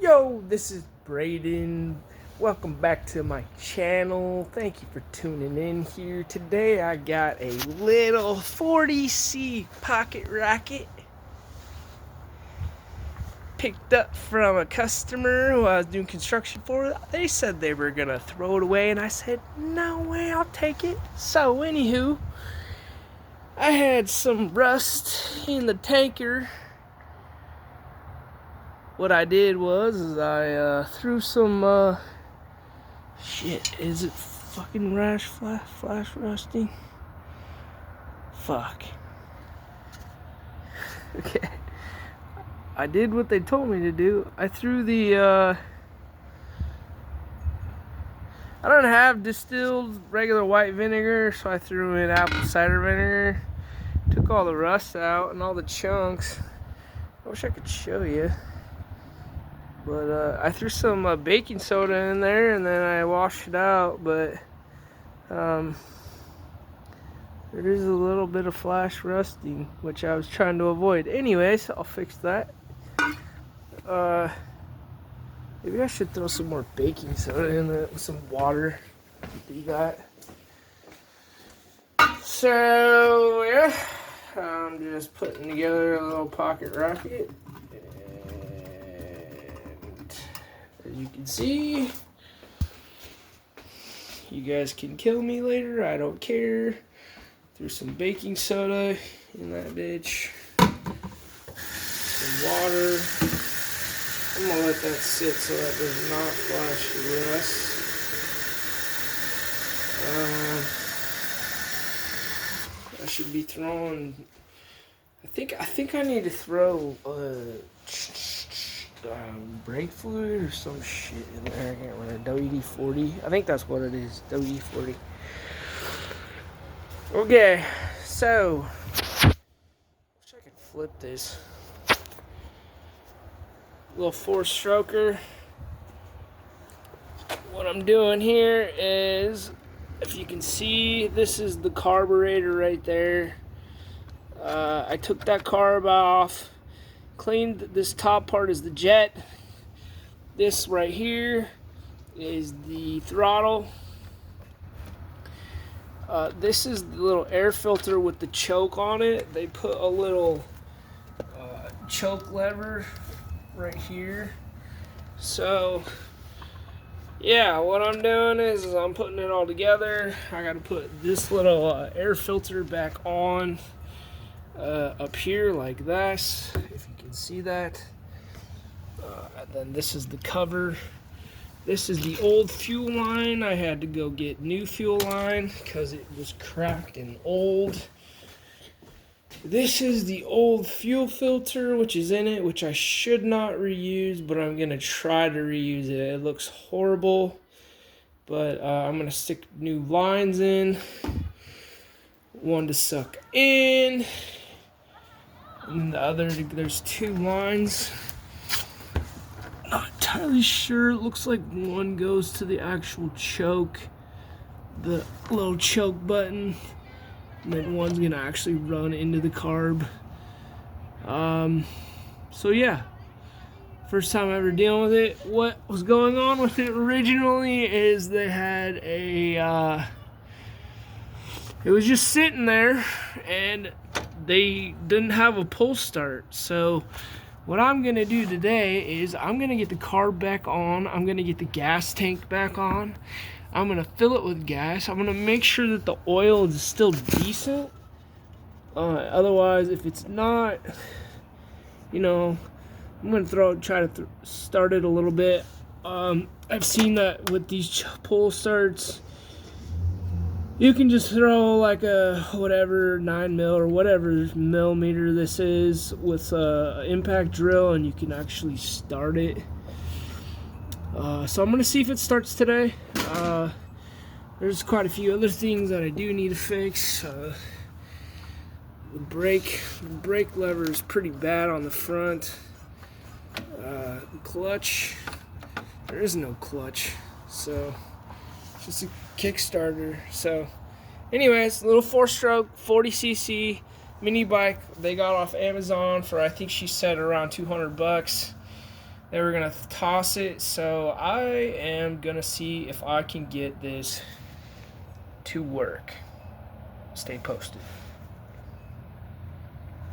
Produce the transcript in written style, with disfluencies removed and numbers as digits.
Yo, this is Braden. Welcome back to my channel. Thank you for tuning in here. Today I got a little 40C pocket rocket picked up from a customer who I was doing construction for. They said they were gonna throw it away, and I said, no way, I'll take it. So anywho, I had some rust in the tanker. What I did was I threw some shit. Is it fucking flash rusting? Fuck. Okay. I did what they told me to do. I threw the I don't have distilled regular white vinegar, so I threw in apple cider vinegar. Took all the rust out and all the chunks. I wish I could show you. But I threw some baking soda in there, and then I washed it out. But there is a little bit of flash rusting, which I was trying to avoid. Anyways, I'll fix that. Maybe I should throw some more baking soda in it with some water. Do that. So yeah, I'm just putting together a little pocket rocket. As you can see, you guys can kill me later, I don't care. Threw some baking soda in that bitch. Some water. I'm gonna let that sit so that does not flash the rust. I should be throwing, I think I need to throw brake fluid or some shit in there. I can't remember. WD-40. I think that's what it is. WD-40. Okay, so wish I could flip this. Little 4-stroker. What I'm doing here is, if you can see, this is the carburetor right there. I took that carb off. Cleaned this top part is the jet. This right here is the throttle. This is the little air filter with the choke on it. They put a little choke lever right here. So yeah, what I'm doing is I'm putting it all together. I gotta put this little air filter back on up here like this, if you can see that. And then this is the cover. This is the old fuel line. I had to go get new fuel line because it was cracked and old. This is the old fuel filter which is in it, which I should not reuse, but I'm gonna try to reuse it. It looks horrible, but I'm gonna stick new lines in. One to suck in, and the other, there's 2 lines. Not entirely sure. It looks like one goes to the actual choke, the little choke button, and then one's gonna actually run into the carb. So yeah, first time ever dealing with it. What was going on with it originally is they had a it was just sitting there and they didn't have a pull start. So what I'm gonna do today is I'm gonna get the carb back on. I'm gonna get the gas tank back on. I'm gonna fill it with gas. I'm gonna make sure that the oil is still decent. Otherwise, if it's not, you know, I'm gonna try to start it a little bit. I've seen that with these pull starts, you can just throw like a whatever 9mm or whatever millimeter this is with a impact drill, and you can actually start it. So I'm gonna see if it starts today. There's quite a few other things that I do need to fix. The brake lever is pretty bad on the front. The clutch, there is no clutch, so it's just a Kickstarter. So anyways, little 4-stroke 40cc mini bike they got off Amazon for, I think she said, around $200. They were gonna toss it, so I am gonna see if I can get this to work. Stay posted.